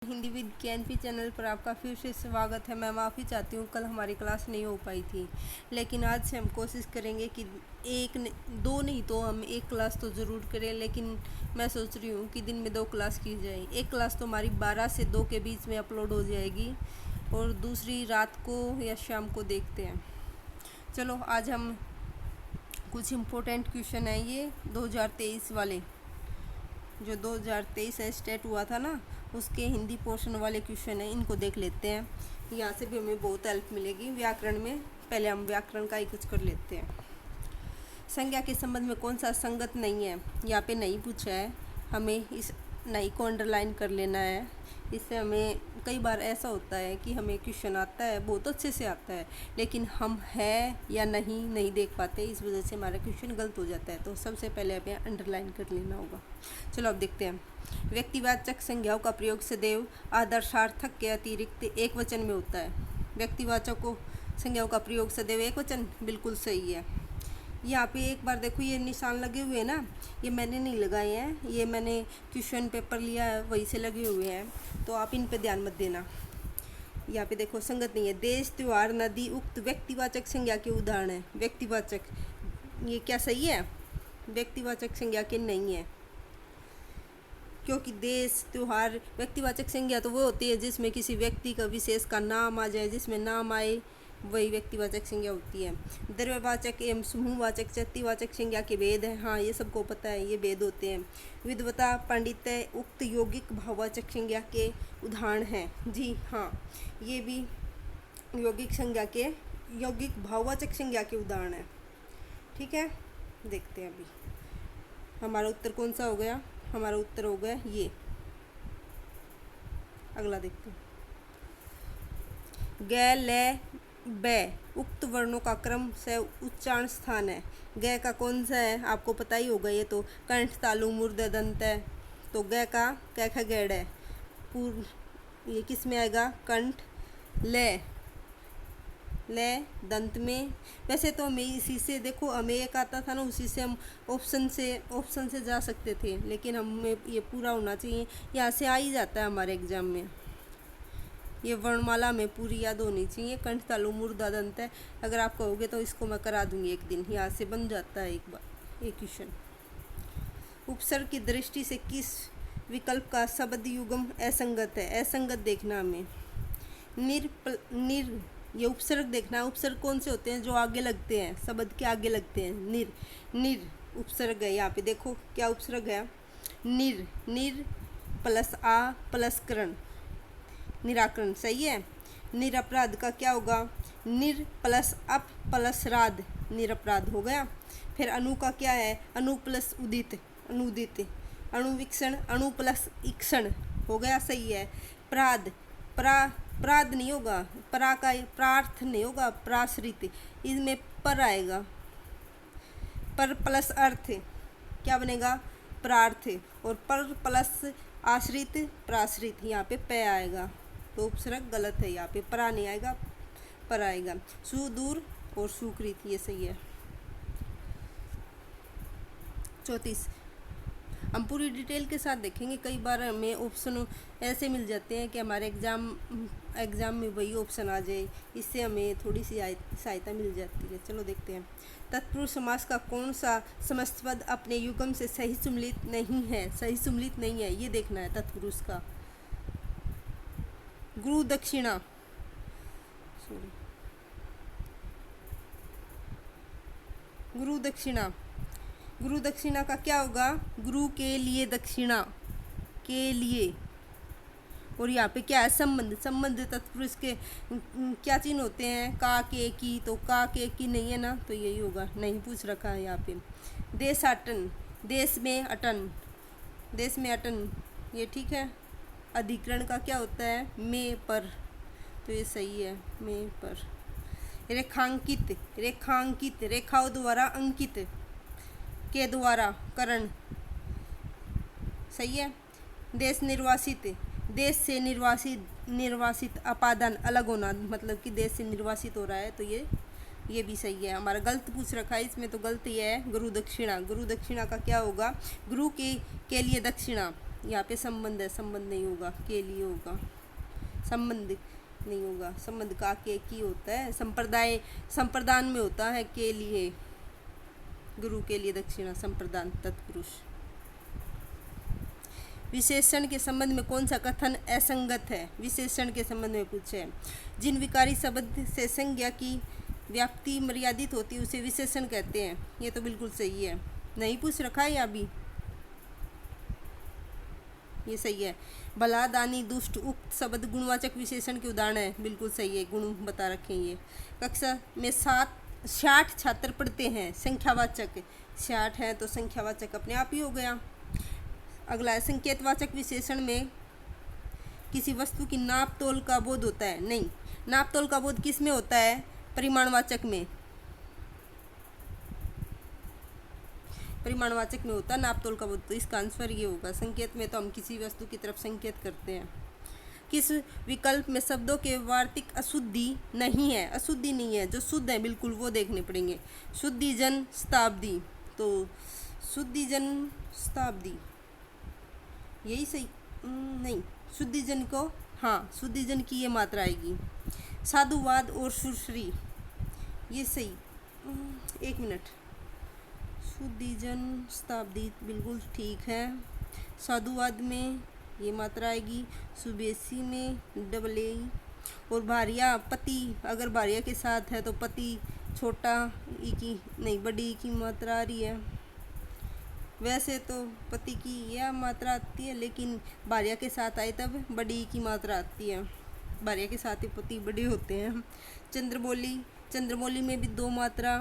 Hindi with KNP channel पर आपका फिर से स्वागत है। मैं माफ़ी चाहती हूँ, कल हमारी क्लास नहीं हो पाई थी, लेकिन आज से हम कोशिश करेंगे कि दो नहीं तो हम एक क्लास तो ज़रूर करें। लेकिन मैं सोच रही हूँ कि दिन में 2 क्लास की जाए। एक क्लास तो हमारी 12 से 2 के बीच में अपलोड हो जाएगी और दूसरी रात को या शाम को देखते हैं। चलो आज हम कुछ इम्पोर्टेंट क्वेश्चन हैं, ये 2023 वाले, जो 2023 स्टेट हुआ था ना, उसके हिंदी पोर्शन वाले क्वेश्चन हैं, इनको देख लेते हैं। यहाँ से भी हमें बहुत हेल्प मिलेगी व्याकरण में। पहले हम व्याकरण का ही कुछ कर लेते हैं। संज्ञा के संबंध में कौन सा संगत नहीं है, यहाँ पे नहीं पूछा है, हमें इस नहीं को अंडरलाइन कर लेना है। इससे हमें कई बार ऐसा होता है कि हमें क्वेश्चन आता है, बहुत अच्छे से आता है, लेकिन हम है या नहीं देख पाते, इस वजह से हमारा क्वेश्चन गलत हो जाता है। तो सबसे पहले हमें अंडरलाइन कर लेना होगा। चलो अब देखते हैं। व्यक्तिवाचक संज्ञाओं का प्रयोग सदैव आदर्शार्थक के अतिरिक्त एक वचन में होता है। व्यक्तिवाचक संज्ञाओं का प्रयोग सदैव एक वचन, बिल्कुल सही है। यहाँ पे एक बार देखो, ये निशान लगे हुए हैं ना, ये मैंने नहीं लगाए हैं, ये मैंने क्वेश्चन पेपर लिया है वहीं से लगे हुए हैं, तो आप इन पे ध्यान मत देना। यहाँ पे देखो संगत नहीं है। देश, त्योहार, नदी उक्त व्यक्तिवाचक संज्ञा के उदाहरण है। व्यक्तिवाचक, ये क्या सही है? व्यक्तिवाचक संज्ञा के नहीं है, क्योंकि देश, त्योहार व्यक्तिवाचक संज्ञा तो वो होती है जिसमें किसी व्यक्ति का विशेष का नाम आ जाए, जिसमें नाम आए वही व्यक्तिवाचक संज्ञा होती है। द्रव्यवाचक एवं समूहवाचक, जातिवाचक संज्ञा के भेद हैं, हाँ ये सबको पता है, ये भेद होते हैं। विद्वता, पांडित्य उक्त यौगिक भाववाचक संज्ञा के उदाहरण हैं। जी हाँ, ये भी यौगिक भाववाचक संज्ञा के उदाहरण हैं। ठीक है, देखते हैं अभी हमारा उत्तर कौन सा हो गया। हमारा उत्तर हो गया ये। अगला देखते हैं। ग, ल, ब उक्त वर्णों का क्रम से उच्चारण स्थान है। ग का कौन सा है, आपको पता ही होगा, ये तो कंठ, तालु, मूर्ध, दंत है। तो ग का क, ख, गैड़ है। ये किस में आएगा? कंठ। ले दंत में। वैसे तो हमें इसी से, देखो हमें एक आता था ना, उसी से हम ऑप्शन से जा सकते थे, लेकिन हमें ये पूरा होना चाहिए। यहाँ से आ ही जाता है हमारे एग्जाम में। ये वर्णमाला में पूरी याद होनी चाहिए। कंठ, तालु, मूर्ध, दंत है। अगर आप कहोगे तो इसको मैं करा दूंगी एक दिन, यहाँ से बन जाता है एक बार एक क्वेश्चन। उपसर्ग की दृष्टि से किस विकल्प का शब्द युग्म असंगत है? असंगत देखना हमें। निर, ये उपसर्ग देखना। उपसर्ग कौन से होते हैं? जो आगे लगते हैं, शब्द के आगे लगते हैं। निर उपसर्ग है। यहाँ पे देखो क्या उपसर्ग है? निर प्लस आ प्लस करण, निराकरण। सही है। निरपराध का क्या होगा? निर प्लस अप प्लस राध, निरपराध हो गया। फिर अनु का क्या है? अनु प्लस उदित, अनुदित। अणुवीक्षण, अणु प्लस ईक्षण हो गया। सही है। प्राद, प्राद नहीं होगा, परा का प्रार्थ नहीं होगा, प्राश्रित, इसमें पर आएगा। पर प्लस अर्थ क्या बनेगा? प्रार्थ। और पर प्लस आश्रित, प्राश्रित, यहाँ पे प आएगा, तो उपसर्ग गलत है। यहाँ पे परा नहीं आएगा, पर आएगा। सुदूर और सुकृत, ये सही है। 34 हम पूरी डिटेल के साथ देखेंगे। कई बार हमें ऑप्शन ऐसे मिल जाते हैं कि हमारे एग्ज़ाम में वही ऑप्शन आ जाए, इससे हमें थोड़ी सी सहायता मिल जाती है। चलो देखते हैं। तत्पुरुष समास का कौन सा समस्त पद अपने युग्म से सही सम्मिलित नहीं है? सही सम्मिलित नहीं है, ये देखना है तत्पुरुष का। गुरु दक्षिणा, गुरु दक्षिणा का क्या होगा? गुरु के लिए दक्षिणा, के लिए। और यहाँ पे क्या है? संबंध तत्पुरुष के क्या चिन्ह होते हैं? का, के, की। तो का, के, की नहीं है ना, तो यही होगा, नहीं पूछ रखा है यहाँ पे। देशाटन, देश में अटन, ये ठीक है। अधिकरण का क्या होता है? में पर, तो ये सही है, में पर। रेखांकित, रेखाओं द्वारा अंकित, के द्वारा करण, सही है। देश निर्वासित, देश से निर्वासित अपादान, अलग होना, मतलब कि देश से निर्वासित हो रहा है, तो ये भी सही है। हमारा गलत पूछ रखा है, इसमें तो गलत ही है। गुरु दक्षिणा का क्या होगा? गुरु के लिए दक्षिणा, यहाँ पे संबंध है, संबंध नहीं होगा, के लिए होगा। संबंध नहीं होगा, संबंध का के की होता है, संप्रदाय संप्रदान में होता है के लिए, गुरु के लिए दक्षिणा, संप्रदान तत्पुरुष। विशेषण के संबंध में कौन सा कथन असंगत है? विशेषण के संबंध में पूछे है, जिन विकारी शब्द से संज्ञा की व्याप्ति मर्यादित होती है उसे विशेषण कहते हैं। ये तो बिल्कुल सही है, नहीं पूछ रखा है अभी, ये सही है। भला, दानी, दुष्ट, उक्त शब्द गुणवाचक विशेषण के उदाहरण है, बिल्कुल सही है, गुण बता रखे हैं। ये कक्षा में 60 छात्र पढ़ते हैं, संख्यावाचक 60 है तो संख्यावाचक अपने आप ही हो गया। अगला है, संकेतवाचक विशेषण में किसी वस्तु की नाप तोल का बोध होता है? नहीं, नाप तोल का बोध किस में होता है? परिमाणवाचक में, परिमाणवाचक में होता है नाप तोल का बोध, तो इसका आंसर ये होगा। संकेत में तो हम किसी वस्तु की तरफ संकेत करते हैं। किस विकल्प में शब्दों के वार्तिक अशुद्धि नहीं है? अशुद्धि नहीं है, जो शुद्ध है बिल्कुल वो देखने पड़ेंगे। शुद्धिजन शताब्दी, तो शुद्धिजन शताब्दी यही सही नहीं, शुद्धिजन को, हाँ शुद्धिजन की ये मात्रा आएगी। साधुवाद और सुश्री, ये सही, एक मिनट, शुद्धिजन शताब्दी बिल्कुल ठीक है। साधुवाद में ये मात्रा आएगी, सुबेसी में डबल ए। और भारिया, पति, अगर भारिया के साथ है तो पति छोटा ई की नहीं, बड़ी ई की मात्रा आ रही है। वैसे तो पति की यह मात्रा आती है, लेकिन भारिया के साथ आए तब बड़ी ई की मात्रा आती है। भारिया के साथ ही पति बड़े होते हैं। चंद्रमौली, चंद्रमौली में भी 2 मात्रा,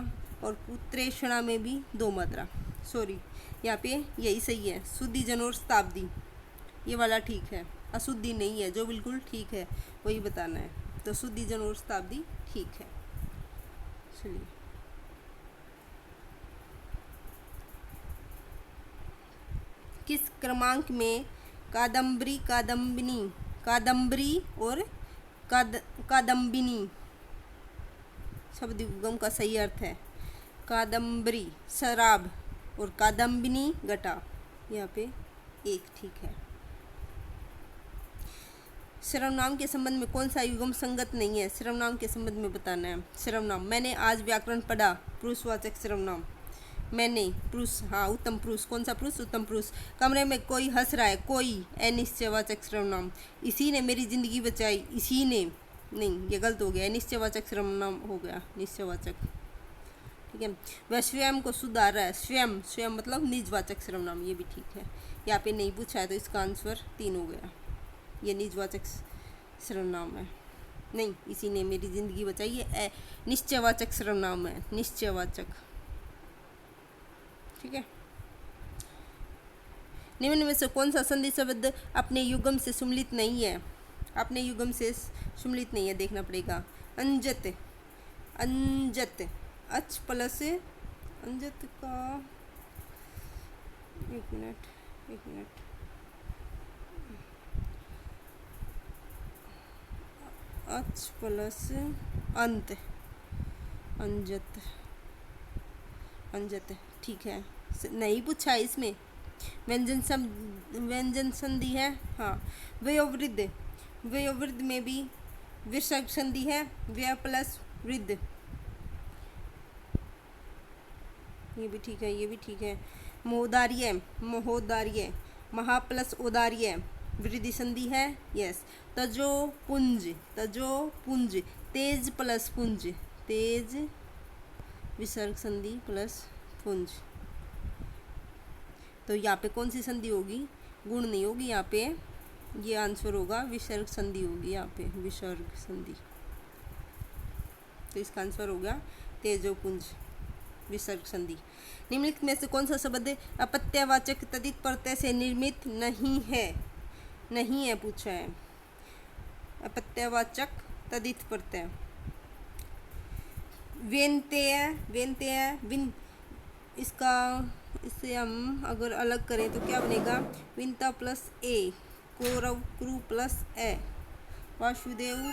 और पुत्रेषणा में भी 2 मात्रा। सॉरी, यहाँ पे यही सही है, शुद्धिजन और शताब्दी, ये वाला ठीक है, अशुद्धि नहीं है, जो बिल्कुल ठीक है वही बताना है। तो शुद्धिजन और शताब्दी ठीक है। चलिए, किस क्रमांक में कादम्बरी, कादम्बिनी, कादम्बरी और कादम्बिनी शब्द युग्म का सही अर्थ है? कादम्बरी शराब और कादम्बिनी घटा, यहाँ पे एक ठीक है। सर्वनाम के संबंध में कौन सा युग्म संगत नहीं है? सर्वनाम के संबंध में बताना है। सर्वनाम, मैंने आज व्याकरण पढ़ा, पुरुषवाचक सर्वनाम। मैंने, पुरुष, हाँ उत्तम पुरुष, कौन सा पुरुष? उत्तम पुरुष। कमरे में कोई हंस रहा है, कोई अनिश्चयवाचक सर्वनाम। इसी ने मेरी जिंदगी बचाई, इसी ने, नहीं ये गलत हो गया, निश्चयवाचक सर्वनाम हो गया, निश्चयवाचक, ठीक है। वह स्वयं को सुधार रहा है, स्वयं, स्वयं मतलब निजवाचक सर्वनाम, ये भी ठीक है। यहाँ पे नहीं पूछा है तो इसका आंसर 3 हो गया, ये निजवाचक सर्वनाम है। नहीं, इसी ने मेरी जिंदगी बचाई, ये निश्चयवाचक सर्वनाम है, निश्चयवाचक, ठीक है। निम्न में से कौन सा संधि शब्द अपने युग्म से सम्मिलित नहीं है? अपने युग्म से सम्मिलित नहीं है, देखना पड़ेगा। अंजत, अंजत, अच प्लस अंजत का, एक मिनट, अच प्लस अंत, अंजत, अंजत, ठीक है। नहीं पूछा इसमें, व्यंजन संधि है, हाँ। वयोवृद्ध, वयोवृद्ध में भी विसर्ग संधि है, व्यय प्लस वृद्ध, ये भी ठीक है, ये भी ठीक है। मोदार्य, महोदार्य, महा प्लस ओदार्य, वृद्धि संधि है, यस। तजो पुंज, तजो पुंज, तेज प्लस पुंज, तेज विसर्ग संधि प्लस पुंज। तो यहाँ पे कौन सी संधि होगी? गुण नहीं होगी, यहाँ पे ये आंसर होगा, विसर्ग संधि होगी, यहाँ पे विसर्ग संधि। तो इसका आंसर होगा तेजोपुंज, विसर्ग संधि। निम्नलिखित में से कौन सा शब्द अपत्यवाचक तदित प्रत्यय से निर्मित नहीं है? नहीं है पूछा है, अपत्यवाचक तदित प्रत्यय। व्यंत्यय, व्यंत्यय, विन, इसका, इससे हम अगर अलग करें तो क्या बनेगा? विंता प्लस ए, कौरव क्रू प्लस ए, वासुदेव,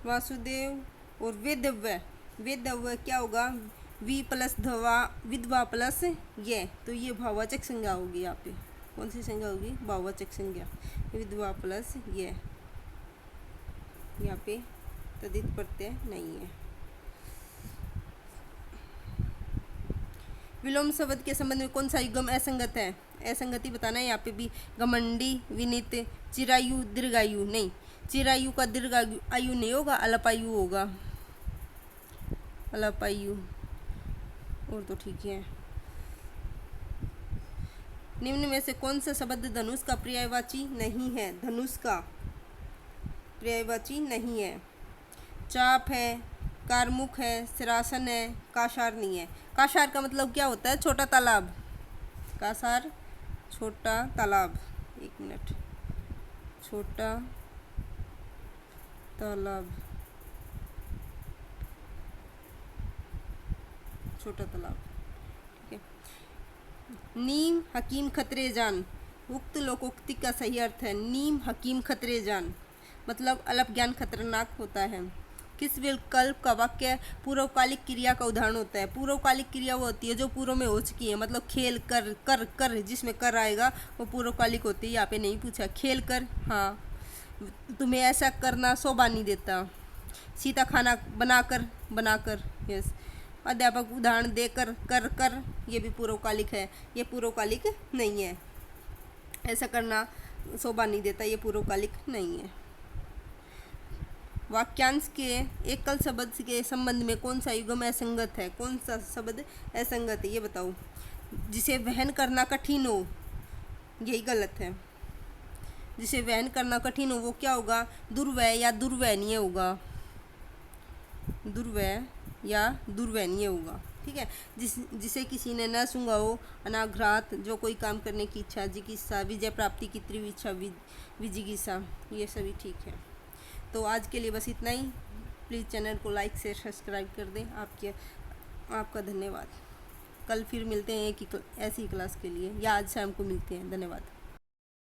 वासुदेव और वेदव्य, वेदव्य क्या होगा? वी प्लस धवा, विधवा प्लस ये, तो ये भाववाचक संज्ञा होगी यहाँ पे, कौन सी संज्ञा होगी? बहुवाचक संज्ञा। विधवा प्लस ये, यहाँ पे तद्धित प्रत्यय नहीं है। विलोम शब्द के संबंध में कौन सा युग्म असंगत है? असंगति बताना है। यहाँ पे भी घमंडी, विनीत, चिरायु, दीर्घायु नहीं। चिरायु का दीर्घायु आयु नहीं होगा, अल्पायु होगा। अल्पायु और तो ठीक है। निम्न में से कौन सा शब्द धनुष का पर्यायवाची नहीं है? धनुष का पर्यायवाची नहीं है। चाप है, कारमुख है, सिरासन है, काशार नहीं है। काशार का मतलब क्या होता है? छोटा तालाब। कासार छोटा तालाब। एक मिनट, छोटा तालाब, छोटा तालाब, ठीक है। नीम हकीम खतरे जान, उक्त लोकोक्ति का सही अर्थ है नीम हकीम खतरे जान, मतलब अल्प ज्ञान खतरनाक होता है। किस विकल्प का वाक्य पूर्वकालिक क्रिया का उदाहरण होता है? पूर्वकालिक क्रिया वो होती है जो पूर्व में हो चुकी है, मतलब खेल कर, कर कर जिसमें कर आएगा वो पूर्वकालिक होती है। यहाँ पे नहीं पूछा। खेल कर, हाँ। तुम्हें ऐसा करना शोभा नहीं देता। सीता खाना बनाकर, बनाकर, यस। अध्यापक उदाहरण देकर, कर कर, ये भी पूर्वकालिक है। ये पूर्वकालिक नहीं है। ऐसा करना शोभा नहीं देता, ये पूर्वकालिक नहीं है। वाक्यांश के एकल शब्द के संबंध में कौन सा युग्म असंगत है? कौन सा शब्द असंगत है ये बताओ। जिसे वहन करना कठिन हो, यही गलत है। जिसे वहन करना कठिन हो वो क्या होगा? दुर्व्यय या दुर्वहनीय होगा। दुर्व्यय या दुर्वहनीय होगा, ठीक है। जिसे किसी ने न सूंघा हो, अनाघ्रात, जो कोई काम करने की इच्छा, जिज्ञासा, विजय प्राप्ति की तीव्र इच्छा, विजिगीषा, ये सभी ठीक है। तो आज के लिए बस इतना ही। प्लीज़ चैनल को लाइक शेयर सब्सक्राइब कर दें। आपका धन्यवाद। कल फिर मिलते हैं एक ऐसी क्लास के लिए, या आज शाम को मिलते हैं। धन्यवाद।